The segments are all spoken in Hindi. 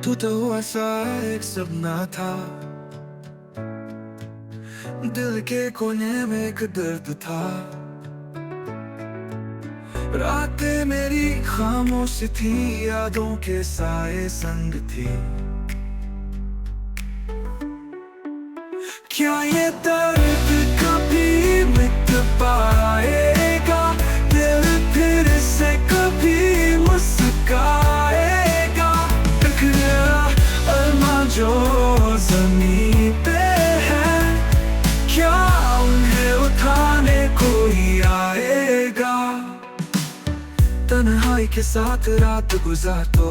तू तो ऐसा एक सपना था, दिल के कोने में एक दर्द था। रातें मेरी खामोश थी, यादों के साए संग थी। क्या ये दर्द कभी मिट पाएगा? दिल फिर से कभी मुस्काएगा? टकरा अरमां जो ज़मीं पे है, क्या उन्हें उठाने कोई आएगा? तन्हाई के साथ रात गुजार तो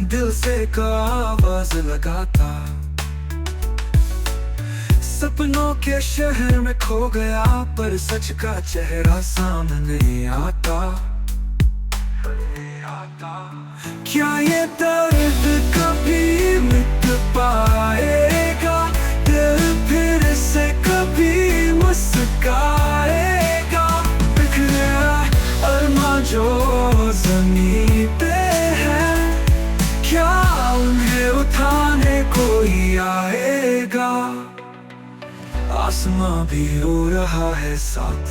दिल से का आवाज लगाता। सपनों के शहर में खो गया, पर सच का चेहरा सामने नहीं आता। क्या ये दर्द कभी मिट पाएगा? दिल फिर से कभी मुस्काएगा? बिखरा अरमां जो ज़मीं पे है, क्या उन्हें उठाने कोई आएगा? आसमां भी रो रहा है साथ,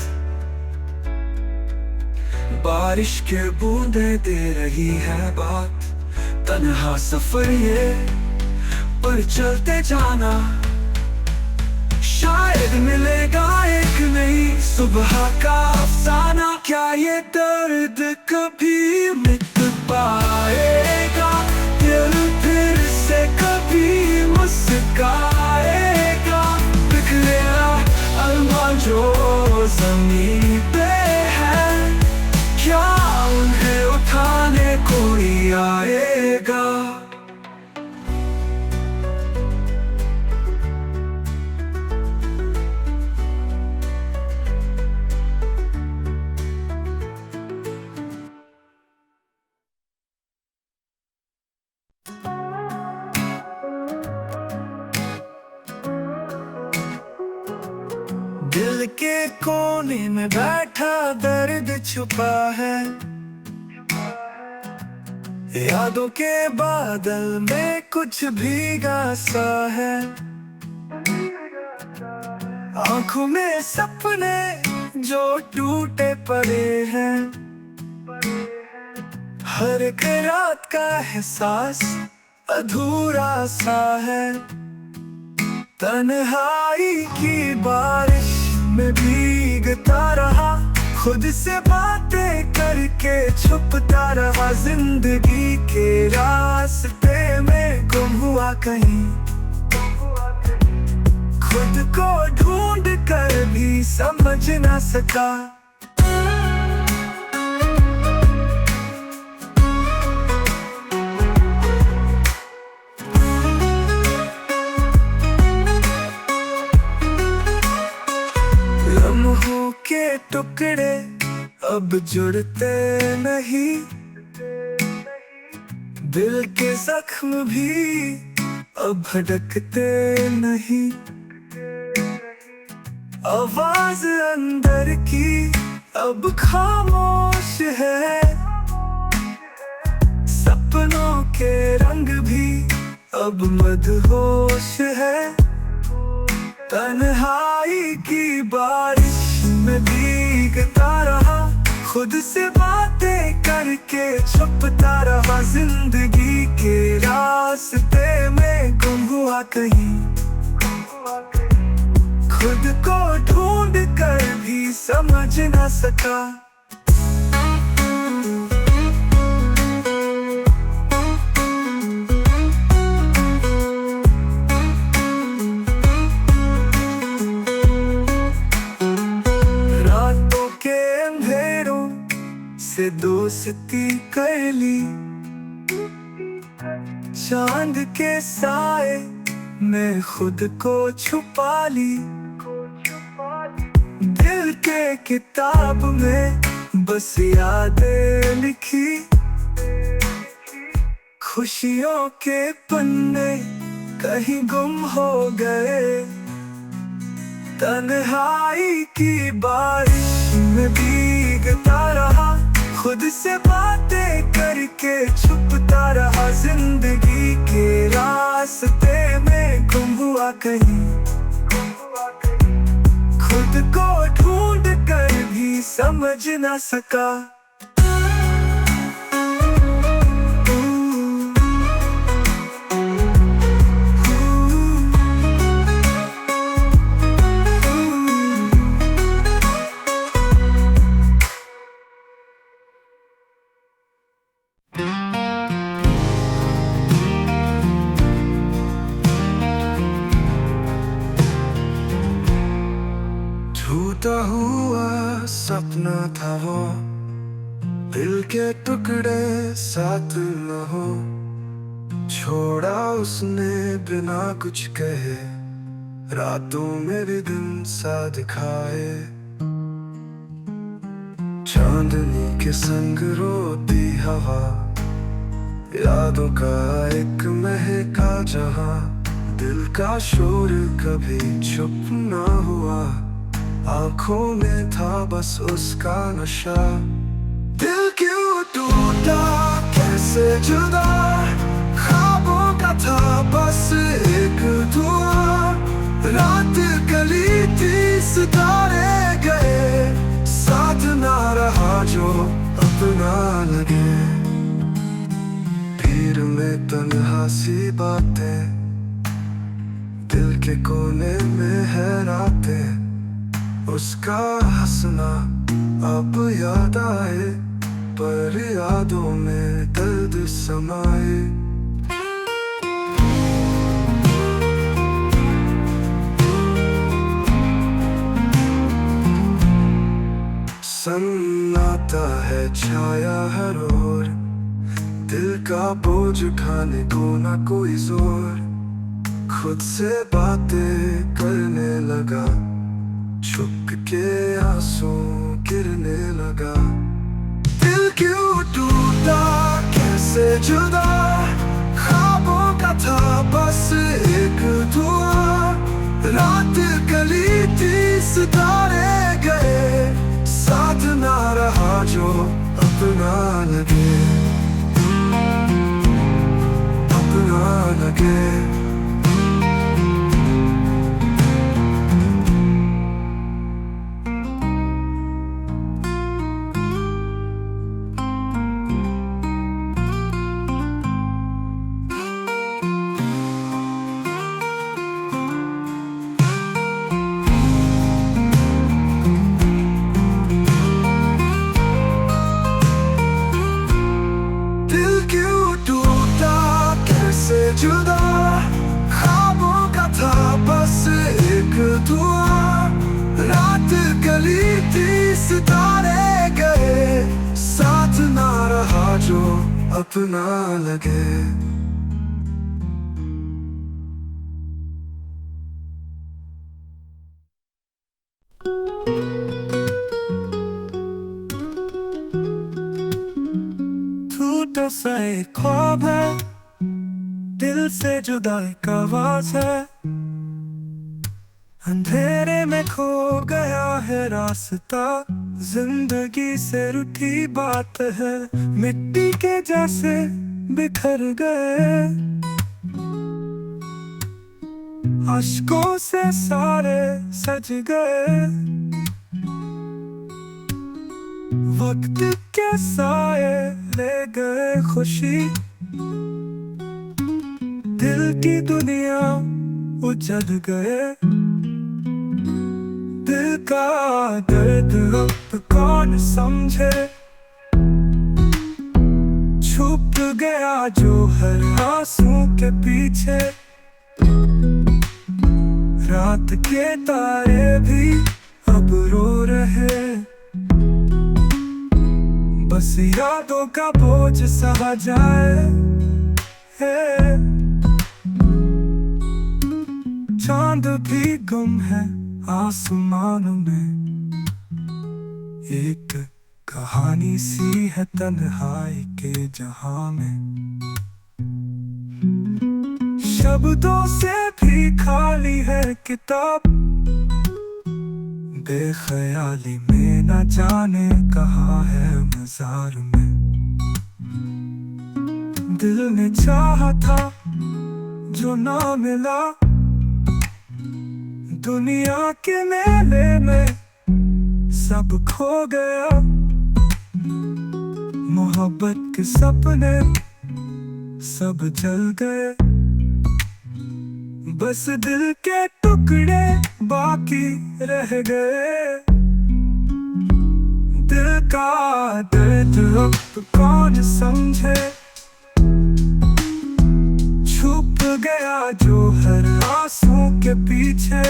बारिश के बूंदे दे रही है बात। तन्हा सफर ये, पर चलते जाना, शायद मिलेगा एक नई सुबह का अफसाना। क्या ये दर्द कभी मिट पाएगा? दिल फिर से कभी मुस्काएगा? बिखरा अरमां जो ज़मीं पे है, क्या उन्हें उठाने कोई आएगा? दिल के कोने में बैठा दर्द छुपा है, यादों के बादल में कुछ भीगा सा है। आंखों में सपने जो टूटे पड़े हैं, हर एक रात का एहसास अधूरा सा है। तन्हाई की बारिश में भीगता रहा, खुद से बातें करके छुपता रहा। जिंदगी के रास्ते में गुम हुआ कहीं, खुद को ढूंढ कर भी समझ ना सका। लम्हों के टुकड़े अब जुड़ते नहीं, दिल के जख्म भी अब भड़कते नहीं। आवाज अंदर की अब खामोश है, सपनों के रंग भी अब मदहोश है। तन्हाई की बारिश में भीगता रहा, खुद से बातें करके छुपता रहा। जिंदगी के रास्ते में गुम हुआ कहीं, खुद को ढूंढ कर भी समझ ना सका। रातों के अंधेरों से दोस्ती कर ली, चांद के साए में खुद को छुपा ली। दिल के किताब में बस यादें लिखी, खुशियों के पन्ने कहीं गुम हो गए। तन्हाई की बारिश में भीगता रहा, खुद से बातें करके छुपता रहा जिंदगी के रास्ते में, गुम हुआ कहीं। खुद को ढूंढ कर भी समझ ना सका। टूटा हुआ सपना था वो, दिल के टुकड़े साथ न हो। छोड़ा उसने बिना कुछ कहे, रातों में भी दिन सा दिखाए। चांदनी के संग रोती हवा, यादों का एक महका जहां। दिल का शोर कभी चुप ना हुआ, आंखों में था बस उसका नशा। दिल क्यों टूटा कैसे जुदा, ख्वाबों का था बस एक दुआ। रात गली थी सितारे गए, साथ ना रहा जो अपना लगे। भीड़ में तन्हा सी बातें, दिल के कोने में है रातें। उसका हंसना अब याद आए, पर यादों में दर्द समाए। सन्नाटा है छाया हर ओर, दिल का बोझ उठाने को ना कोई जोर। खुद से बातें करने लगा, छुप के आंसू गिरने लगा। दिल क्यों टूटा कैसे जुदा, ख्वाबों का था बस एक दुआ। रात गली थी सितारे गए, साथ ना रहा जो अपना लगे, अपना लगे। जुदा ख्वाबों का था बस एक दुआ। रात गली थी सितारे गए, साथ ना रहा जो अपना लगे। टूटा सा एक ख्वाब है, दिल से जुदा एक आवाज है। अंधेरे में खो गया है रास्ता, जिंदगी से रूठी बात है। मिट्टी के जैसे बिखर गए, अश्कों से सारे सज गए। वक्त के साए ले गए खुशी, दिल की दुनिया उजड़ गए। दिल का दर्द अब कौन समझे, छुप गया जो हर आंसू के पीछे। रात के तारे भी अब रो रहे, बस यादों का बोझ सहा जाए। चांद भी गुम है आसमानों में, एक कहानी सी है तन्हाई के जहां में। शब्दों से भी खाली है किताब, बेख्याली में न जाने कहाँ है मजार में। दिल ने चाहा था जो ना मिला, दुनिया के मेले में सब खो गया। मोहब्बत के सपने सब जल गए, बस दिल के टुकड़े बाकी रह गए। दिल का दर्द अब कौन समझे, छुप गया जो हर आंसू के पीछे।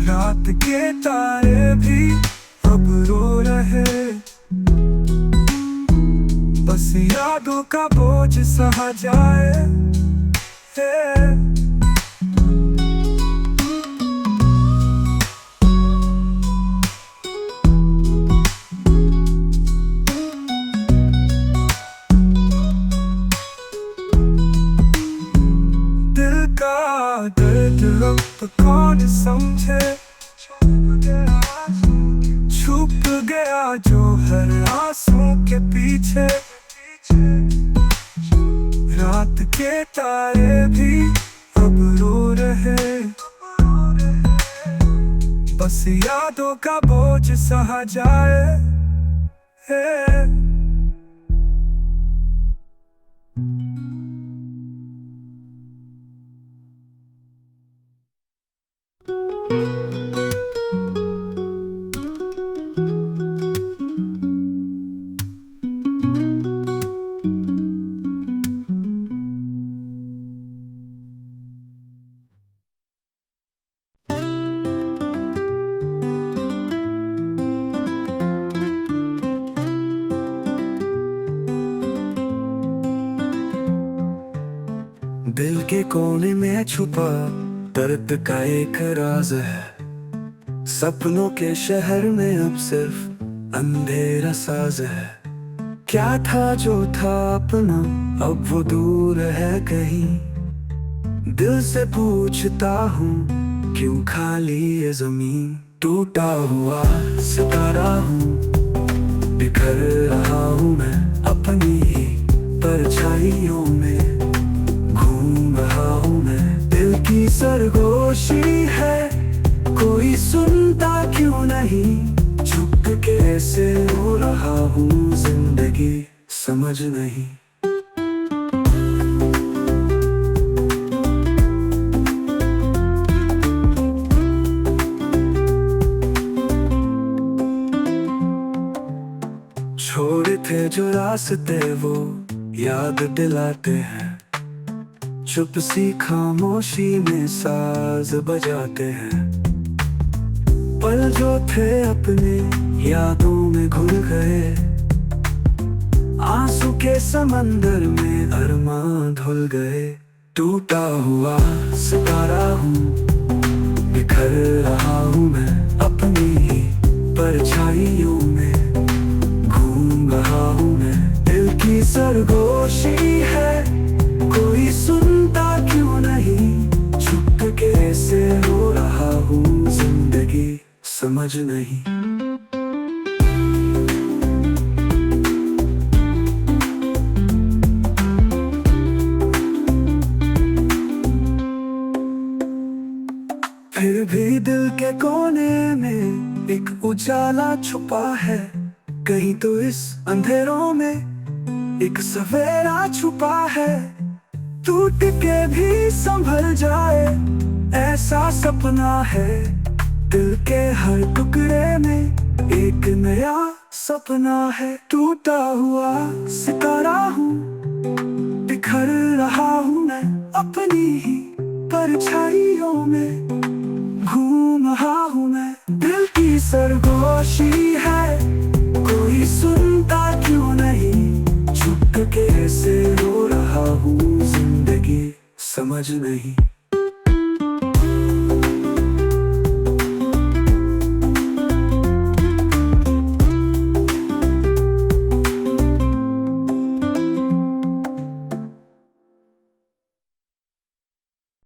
रात के तारे भी अब रो रहे, बस यादों का बोझ सहा जाए। दिल का दर्द अब कौन समझे, छुप गया जो हर आंसू के पीछे। रात के तारे भी अब रो रहे, बस यादों का बोझ सहा जाए। दिल के कोने में छुपा दर्द का एक राज है, सपनों के शहर में अब सिर्फ अंधेरा साज है। क्या था जो था अपना अब वो दूर है कहीं, दिल से पूछता हूँ क्यों खाली ये जमीन। टूटा हुआ सितारा हूँ, बिखर रहा हूँ मैं अपनी ही परछाइयों में। घूम रहा हूँ मैं, दिल की सरगोशी है, कोई सुनता क्यों नहीं। झुक के ऐसे रो रहा हूँ, जिंदगी समझ नहीं। छोड़े थे जो रास्ते वो याद दिलाते हैं, चुप सी खामोशी में साज बजाते हैं। पल जो थे अपने यादों में घुल गए, आंसू के समंदर में अरमान धुल गए। टूटा हुआ सितारा हूँ, बिखर रहा हूँ मैं अपनी ही परछाइयों में। घूम रहा हूँ मैं, दिल की सरगोशी है, कोई सुनता क्यों नहीं। छुप के ऐसे रो रहा हूँ, जिंदगी समझ नहीं। फिर भी दिल के कोने में एक उजाला छुपा है, कहीं तो इस अंधेरों में एक सवेरा छुपा है। टूट के भी संभल जाए ऐसा सपना है, दिल के हर टुकड़े में एक नया सपना है। टूटा हुआ सितारा हूँ, बिखर रहा हूँ मैं अपनी ही परछाइयों में। घूम रहा हूँ मैं, दिल की सरगोशी है, कोई सुनता क्यों नहीं। चुप के ऐसे रो रहा हूँ, जिंदगी समझ नहीं।